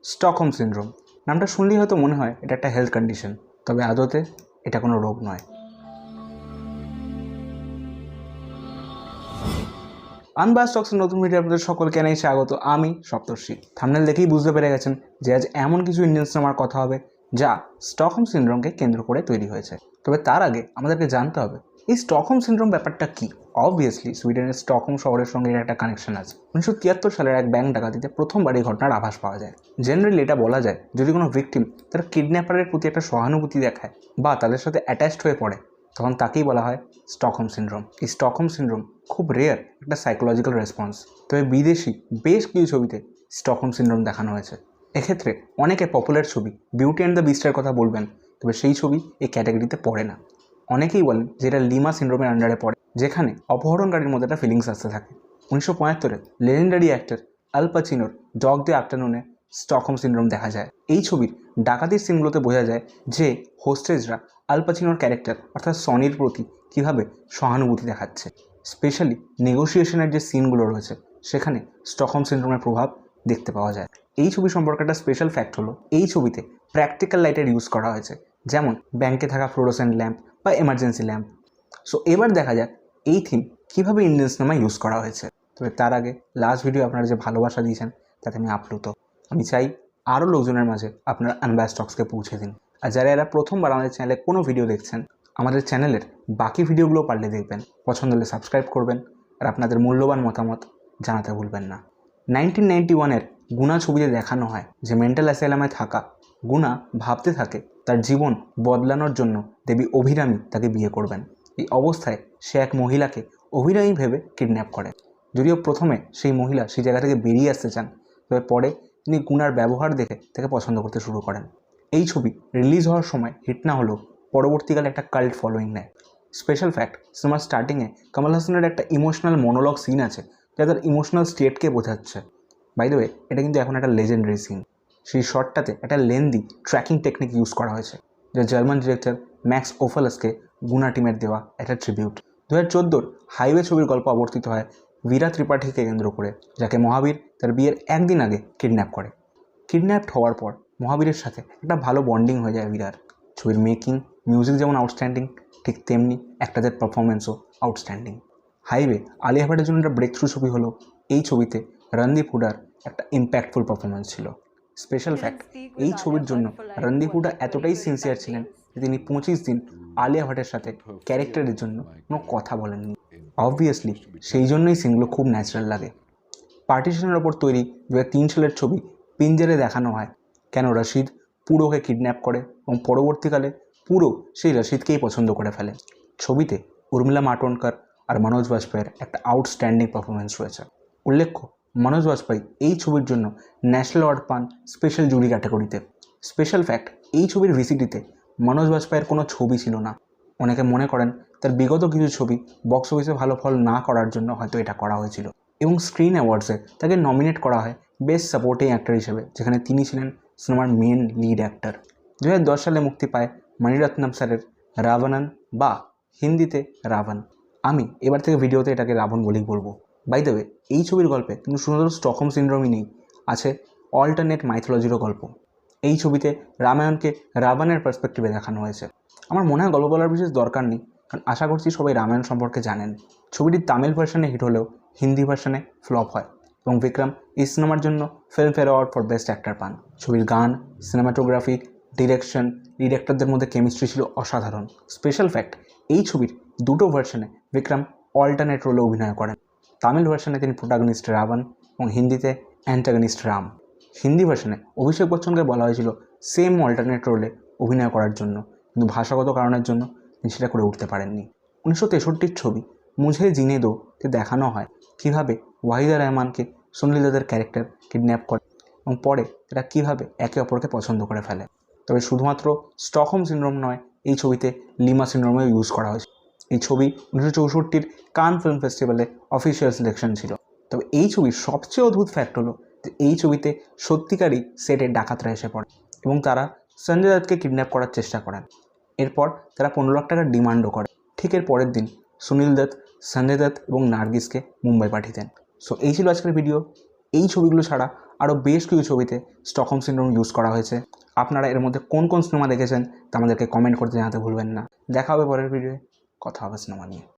Stockholm syndrome নামটা শুনলেই হয়তো মনে হয় এটা একটা হেলথ কন্ডিশন, তবে আদতে এটা কোনো রোগ নয়। আনবায়াসড টক্সের নতুন ভিডিও আপনাদের সকলকে জানাই স্বাগত। আমি সপ্তর্ষি। থাম্বনেল দেখেই বুঝতে পেরে গেছেন যে আজ এমন কিছু ইন্ডিয়ান সিনেমার কথা হবে যা স্টকহোম সিনড্রোমকে কেন্দ্র করে তৈরি হয়েছে। তবে তার আগে আমাদেরকে জানতে হবে এই স্টকহোম সিনড্রোম ব্যাপারটা কী। অবভিয়াসলি সুইডেনের স্টকহোম শহরের সঙ্গে এর একটা কানেকশন আছে। 1973 সালের এক ব্যাংক ডাকাতিতে প্রথমবার এই ঘটনার আভাস পাওয়া যায়। জেনারেলি এটা বলা যায় যদি কোনো ভিকটিম তার কিডন্যাপারের প্রতি একটা সহানুভূতি দেখায় বা তাদের সাথে অ্যাটাচড হয়ে পড়ে, তখন তাকেই বলা হয় স্টকহোম সিনড্রোম। এই স্টকহোম সিনড্রোম খুব রেয়ার একটা সাইকোলজিক্যাল রেসপন্স, তবে বিদেশি বেশ কিছু ছবিতে স্টকহোম সিনড্রোম দেখানো হয়েছে। এক্ষেত্রে অনেকে পপুলার ছবি বিউটি অ্যান্ড দ্য বিস্টের কথা বলবেন, তবে সেই ছবি এই ক্যাটাগরিতে পড়ে না। অনেকেই বলেন যে এটা লিমা সিনড্রোমের আন্ডারে পড়ে, যেখানে অপহরণকারীর মধ্যে একটা ফিলিংস আসতে থাকে। 1975-এ লেজেন্ডারি অ্যাক্টর আল পাচিনোর ডগ ডে আফটারনুনে স্টকহোম সিনড্রোম দেখা যায়। এই ছবির ডাকাতির সিনগুলোতে বোঝা যায় যে হোস্টেজরা আল পাচিনোর ক্যারেক্টার অর্থাৎ সনির প্রতি কীভাবে সহানুভূতি দেখাচ্ছে। স্পেশালি নেগোসিয়েশনের যে সিনগুলো রয়েছে সেখানে স্টকহোম সিনড্রোমের প্রভাব দেখতে পাওয়া যায়। এই ছবি সম্পর্কে একটা স্পেশাল ফ্যাক্ট হলো এই ছবিতে প্র্যাকটিক্যাল লাইটের ইউজ করা হয়েছে, যেমন ব্যাংকে থাকা ফ্লোরোসেন্ট ল্যাম্প বা এমার্জেন্সি ল্যাম্প। সো এবার দেখা যাক এই থিম কীভাবে ইন্ডিয়ান সিনেমায় ইউজ করা হয়েছে। তবে তার আগে লাস্ট ভিডিও আপনারা যে ভালোবাসা দিয়েছেন তাতে আমি আপ্লুত। আমি চাই আরও লোকজনের মাঝে আপনার আনবায়াসড টক্সকে পৌঁছে দিন। আর যারা এরা প্রথমবার আমাদের চ্যানেলে কোনো ভিডিও দেখছেন, আমাদের চ্যানেলের বাকি ভিডিওগুলো পারলে দেখবেন, পছন্দ হলে সাবস্ক্রাইব করবেন আর আপনাদের মূল্যবান মতামত জানাতে ভুলবেন না। 1991-এর গুনা ছবিতে দেখানো হয় যে মেন্টাল অ্যাসাইলামে থাকা গুনা ভাবতে থাকে তার জীবন বদলানোর জন্য দেবী অভিরামী তাকে বিয়ে করবেন। এই অবস্থায় সে এক মহিলাকে অভিরামী ভেবে কিডন্যাপ করে। যদিও প্রথমে সেই মহিলা সেই জায়গা থেকে বেরিয়ে আসতে চান, তবে পরে তিনি গুনার ব্যবহার দেখে তাকে পছন্দ করতে শুরু করেন। এই ছবি রিলিজ হওয়ার সময় হিট না হলেও পরবর্তীকালে একটা কাল্ট ফলোয়িং নেয়। স্পেশাল ফ্যাক্ট, সিনেমার স্টার্টিংয়ে কমল হাসানের একটা ইমোশনাল মনোলগ সিন আছে যা তার ইমোশনাল স্টেটকে বোঝাচ্ছে। বাই দ্য ওয়ে, এটা কিন্তু এখন একটা লেজেন্ডারি সিন। সেই শটটাতে একটা লেন্দি ট্র্যাকিং টেকনিক ইউজ করা হয়েছে, যা জার্মান ডিরেক্টর ম্যাক্স ওফালাসকে গুনা টিমের দেওয়া একটা ট্রিবিউট। 2014-র হাইওয়ে ছবির গল্প আবর্তিত হয় বীরা ত্রিপাঠীকে কেন্দ্র করে, যাকে মহাবীর তার বিয়ের একদিন আগে কিডন্যাপ করে। কিডন্যাপড হওয়ার পর মহাবীরের সাথে একটা ভালো বন্ডিং হয়ে যায় বীরার। ছবির মেকিং মিউজিক যেমন আউটস্ট্যান্ডিং, ঠিক তেমনি অ্যাক্টরদের পারফরমেন্সও আউটস্ট্যান্ডিং। হাইওয়ে আলিয়া ভাটের জন্য একটা ব্রেক থ্রু ছবি হলো এই ছবিতে রণদীপ হুডার একটা ইম্প্যাক্টফুল পারফরমেন্স ছিল। স্পেশাল ফ্যাক্ট, এই ছবির জন্য রণদীপ হুডা এতটাই সিনসিয়ার ছিলেন যে তিনি 25 দিন আলিয়া ভাটের সাথে ক্যারেক্টারের জন্য কোনো কথা বলেননি। অবভিয়াসলি সেই জন্যই সিনগুলো খুব ন্যাচারাল লাগে। পার্টিশনের ওপর তৈরি 2003 সালের ছবি পিঞ্জারে দেখানো হয় কেন রশিদ পুরোকে কিডন্যাপ করে এবং পরবর্তীকালে পুরো সেই রশিদকেই পছন্দ করে ফেলে। ছবিতে উর্মিলা মাটোন্ডকর আর মনোজ বাজপেয়ীর একটা আউটস্ট্যান্ডিং পারফরমেন্স রয়েছে। উল্লেখ্য, মনোজ বাজপেয়ী এই ছবির জন্য ন্যাশনাল অ্যাওয়ার্ড পান স্পেশাল জুরি ক্যাটাগরিতে। স্পেশাল ফ্যাক্ট, এই ছবির ভিসিডিতে মনোজ বাজপেয়ীর কোনো ছবি ছিল না। অনেকে মনে করেন তার বিগত কিছু ছবি বক্স অফিসে ভালো ফল না করার জন্য হয়তো এটা করা হয়েছিল। এবং স্ক্রিন অ্যাওয়ার্ডসে তাকে নমিনেট করা হয় বেস্ট সাপোর্টিং অ্যাক্টর হিসেবে, যেখানে তিনি ছিলেন সিনেমার মেন লিড অ্যাক্টর। 2010 সালে মুক্তি পায় মণিরত্নম স্যারের রাবণন বা হিন্দিতে রাবণ। আমি এবার থেকে ভিডিওতে এটাকে রাবণ বলেই বলবো। বাই দ্য ওয়ে, এই ছবির গল্পে কিন্তু শুধুমাত্র স্টকহোম সিনড্রোমই নেই, আছে অল্টারনেট মাইথোলজিরও গল্প। এই ছবিতে রামায়ণকে রাবণের পার্সপেক্টিভে দেখানো হয়েছে। আমার মনে হয় গল্প বলার বিশেষ দরকার নেই, কারণ আশা করছি সবাই রামায়ণ সম্পর্কে জানেন। ছবিটির তামিল ভার্সনে হিট হলেও হিন্দি ভার্সনে ফ্লপ হয় এবং বিক্রম এই সিনেমার জন্য Filmfare award for best actor পান। ছবির গান, সিনেমাটোগ্রাফি, ডিরেকশন, ডিরেক্টরদের মধ্যে কেমিস্ট্রি ছিল অসাধারণ। স্পেশাল ফ্যাক্ট, এই ছবির দুটো ভার্সনে বিক্রম অল্টারনেট রোলে অভিনয় করেন। তামিল ভার্সনে তিনি প্রোটাগনিস্ট রাবণ এবং হিন্দিতে অ্যান্টাগনিস্ট রাম। হিন্দি ভার্সনে অভিষেক বচ্চনকে বলা হয়েছিল সেম অল্টারনেট রোলে অভিনয় করার জন্য, কিন্তু ভাষাগত কারণের জন্য তিনি সেটা করে উঠতে পারেননি। 1963-র ছবি মুঝে জিনে দোতে দেখানো হয় কীভাবে ওয়াহিদা রহমানকে সুনীল দত্তের ক্যারেক্টার কিডন্যাপ করে এবং পরে তারা কীভাবে একে অপরকে পছন্দ করে ফেলে। তবে শুধুমাত্র স্টকহোম সিনড্রোম নয়, এই ছবিতে লিমা সিনড্রোমেও ইউজ করা হয়েছে। এই ছবি 1964-র কান ফিল্ম ফেস্টিভ্যালে অফিসিয়াল সিলেকশন ছিল। তবে এই ছবির সবচেয়ে অদ্ভুত ফ্যাক্ট হলো যে এই ছবিতে সত্যিকারই সেটে ডাকাতরা এসে পড়ে এবং তারা সঞ্জয় দত্তকে কিডন্যাপ করার চেষ্টা করেন। এরপর তারা 15 লাখ টাকার ডিমান্ডও করে। ঠিক এর পরের দিন সুনীল দত্ত, সঞ্জয় দত্ত এবং নার্গিসকে মুম্বাই পাঠিয়ে দেন। সো এই ছিল আজকের ভিডিও। এই ছবিগুলো ছাড়া আরও বেশ কিছু ছবিতে স্টকহোম সিনড্রোম ইউজ করা হয়েছে। আপনারা এর মধ্যে কোন কোন সিনেমা দেখেছেন তা আমাদেরকে কমেন্ট করতে জানাতে ভুলবেন না। দেখা হবে পরের ভিডিওয়ে, কথা হবে সিনেমা নিয়ে।